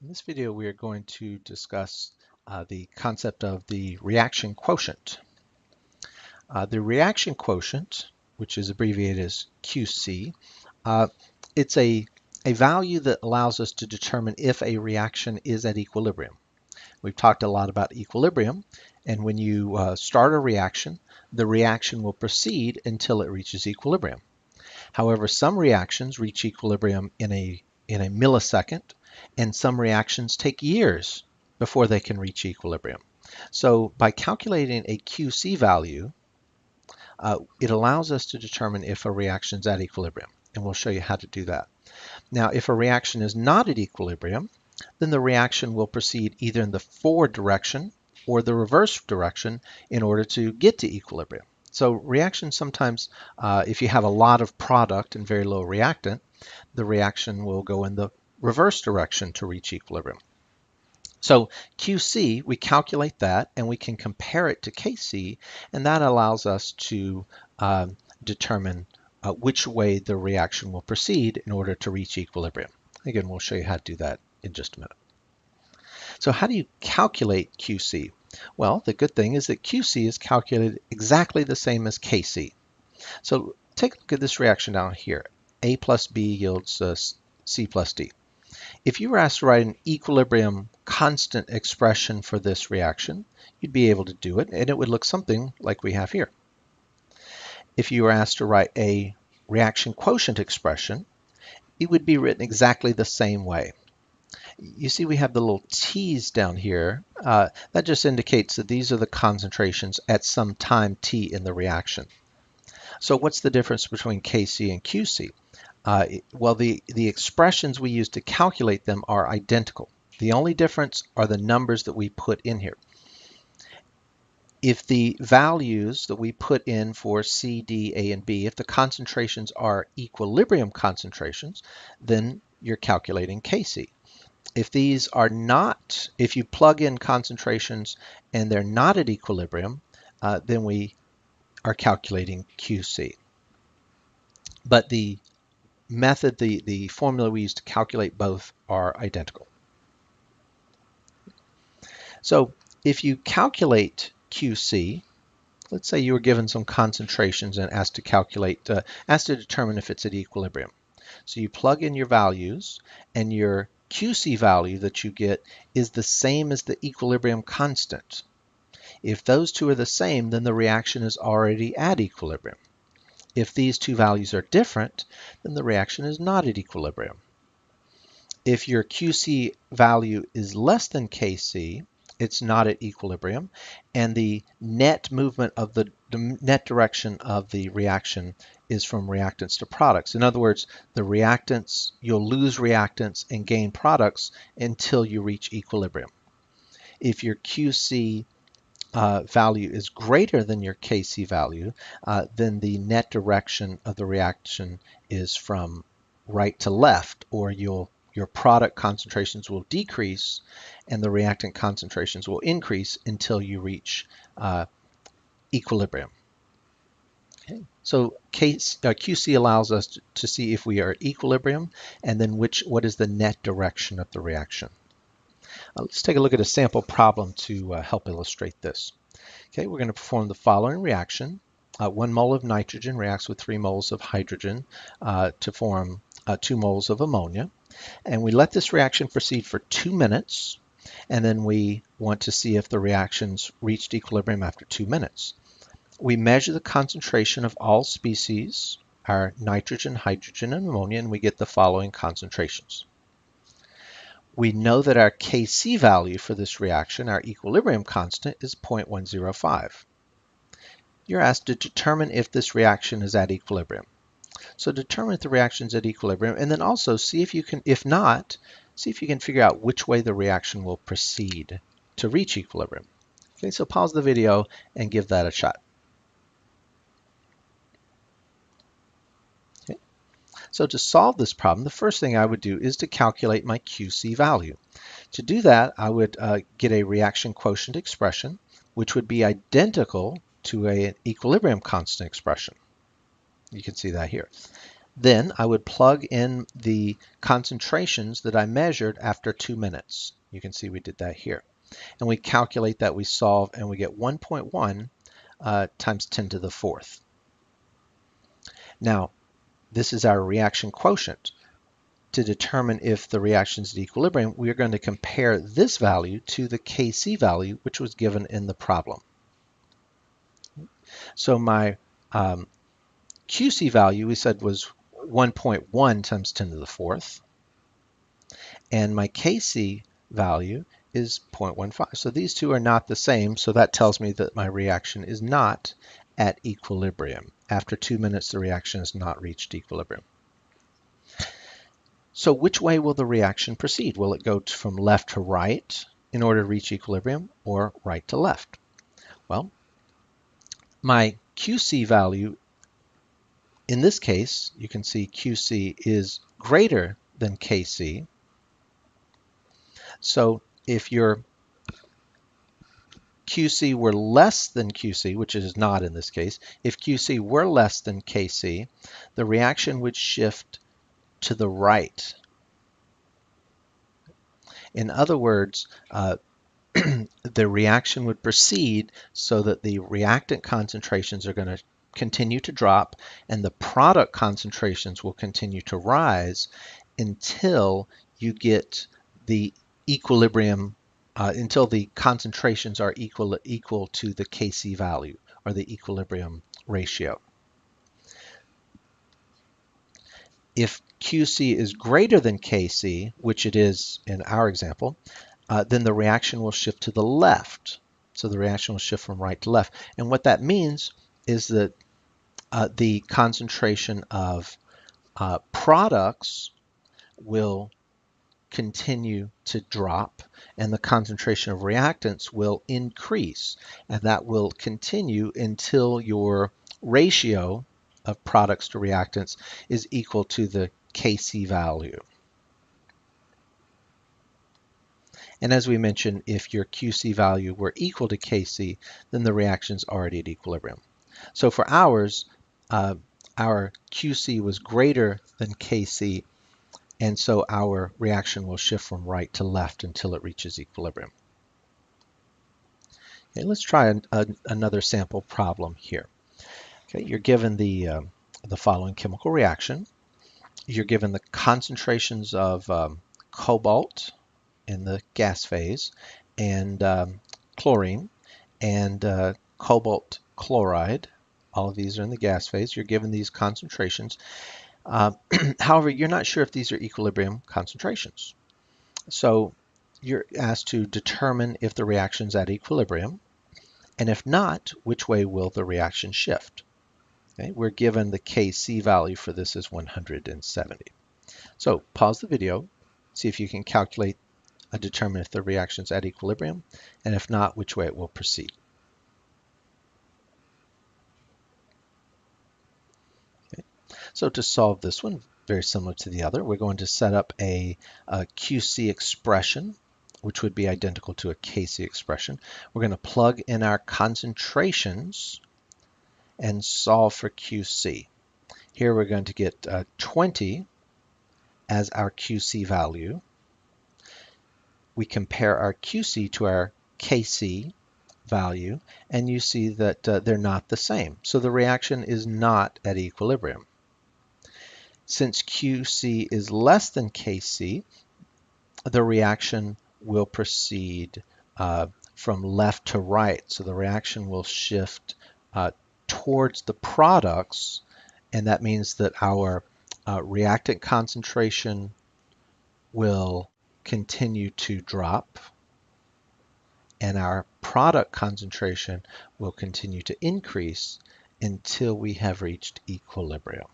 In this video, we are going to discuss the concept of the reaction quotient. The reaction quotient, which is abbreviated as QC, it's a value that allows us to determine if a reaction is at equilibrium. We've talked a lot about equilibrium, and when you start a reaction, the reaction will proceed until it reaches equilibrium. However, some reactions reach equilibrium in a millisecond, and some reactions take years before they can reach equilibrium. So by calculating a QC value, it allows us to determine if a reaction is at equilibrium, and we'll show you how to do that. Now, if a reaction is not at equilibrium, then the reaction will proceed either in the forward direction or the reverse direction in order to get to equilibrium. So reactions sometimes, if you have a lot of product and very low reactant, the reaction will go in the reverse direction to reach equilibrium. So QC, we calculate that and we can compare it to KC, and that allows us to determine which way the reaction will proceed in order to reach equilibrium. Again, we'll show you how to do that in just a minute. So how do you calculate QC? Well, the good thing is that QC is calculated exactly the same as KC. So take a look at this reaction down here. A plus B yields C plus D. If you were asked to write an equilibrium constant expression for this reaction, you'd be able to do it, and it would look something like we have here. If you were asked to write a reaction quotient expression, it would be written exactly the same way. You see we have the little t's down here. That just indicates that these are the concentrations at some time t in the reaction. So what's the difference between Kc and Qc? Well, the expressions we use to calculate them are identical. The only difference are the numbers that we put in here. If the values that we put in for C, D, A, and B, if the concentrations are equilibrium concentrations, then you're calculating Kc. If these are not, if you plug in concentrations and they're not at equilibrium, then we are calculating QC. But the method, the formula we use to calculate both are identical. So if you calculate QC, let's say you were given some concentrations and asked to calculate, asked to determine if it's at equilibrium. So you plug in your values, and your QC value that you get is the same as the equilibrium constant. If those two are the same, then the reaction is already at equilibrium. If these two values are different, then the reaction is not at equilibrium. If your QC value is less than Kc, it's not at equilibrium, and the net movement of the net direction of the reaction is from reactants to products. In other words, the reactants, you'll lose reactants and gain products until you reach equilibrium. If your QC value is greater than your Kc value, then the net direction of the reaction is from right to left, or your product concentrations will decrease and the reactant concentrations will increase until you reach equilibrium. Okay. So QC allows us to see if we are at equilibrium, and then what is the net direction of the reaction. Let's take a look at a sample problem to help illustrate this. Okay, we're going to perform the following reaction. 1 mole of nitrogen reacts with 3 moles of hydrogen to form 2 moles of ammonia. And we let this reaction proceed for 2 minutes, and then we want to see if the reactions reached equilibrium after 2 minutes. We measure the concentration of all species, our nitrogen, hydrogen, and ammonia, and we get the following concentrations. We know that our Kc value for this reaction, our equilibrium constant, is 0.105. You're asked to determine if this reaction is at equilibrium. So determine if the reaction is at equilibrium, and then also see if you can, if not, see if you can figure out which way the reaction will proceed to reach equilibrium. Okay, so pause the video and give that a shot. Okay. So to solve this problem, the first thing I would do is to calculate my QC value. To do that, I would get a reaction quotient expression, which would be identical to an equilibrium constant expression. You can see that here. Then I would plug in the concentrations that I measured after 2 minutes. You can see we did that here. And we calculate that, we solve, and we get 1.1 times 10 to the fourth. Now, this is our reaction quotient. To determine if the reaction is at equilibrium, we are going to compare this value to the Kc value, which was given in the problem. So my Qc value, we said, was 1.1 times 10 to the fourth. And my Kc value is 0.15. So these two are not the same, so that tells me that my reaction is not at equilibrium. After 2 minutes, the reaction has not reached equilibrium. So which way will the reaction proceed? Will it go from left to right in order to reach equilibrium, or right to left? Well, my Qc value, in this case, you can see Qc is greater than Kc. So if your Qc were less than Qc, which it is not in this case, if Qc were less than Kc, the reaction would shift to the right. In other words, the reaction would proceed so that the reactant concentrations are going to continue to drop and the product concentrations will continue to rise until you get the equilibrium, until the concentrations are equal to the Kc value, or the equilibrium ratio. If Qc is greater than Kc, which it is in our example, then the reaction will shift to the left. So the reaction will shift from right to left. And what that means is that the concentration of products will continue to drop and the concentration of reactants will increase. And that will continue until your ratio of products to reactants is equal to the Kc value. And as we mentioned, if your Qc value were equal to Kc, then the reaction's already at equilibrium. So for ours, our Qc was greater than Kc, and so our reaction will shift from right to left until it reaches equilibrium. Okay, let's try another sample problem here. Okay, you're given the following chemical reaction. You're given the concentrations of cobalt in the gas phase, and chlorine, and cobalt chloride. All of these are in the gas phase. You're given these concentrations. However, you're not sure if these are equilibrium concentrations. So you're asked to determine if the reaction's at equilibrium, and if not, which way will the reaction shift? Okay, we're given the Kc value for this is 170. So pause the video, see if you can calculate, determine if the reaction's at equilibrium, and if not, which way it will proceed. Okay. So to solve this one, very similar to the other, we're going to set up a Qc expression, which would be identical to a Kc expression. We're going to plug in our concentrations and solve for Qc. Here we're going to get 20 as our Qc value. We compare our Qc to our Kc value, and you see that they're not the same. So the reaction is not at equilibrium. Since Qc is less than Kc, the reaction will proceed from left to right. So the reaction will shift towards the products, and that means that our reactant concentration will continue to drop, and our product concentration will continue to increase until we have reached equilibrium.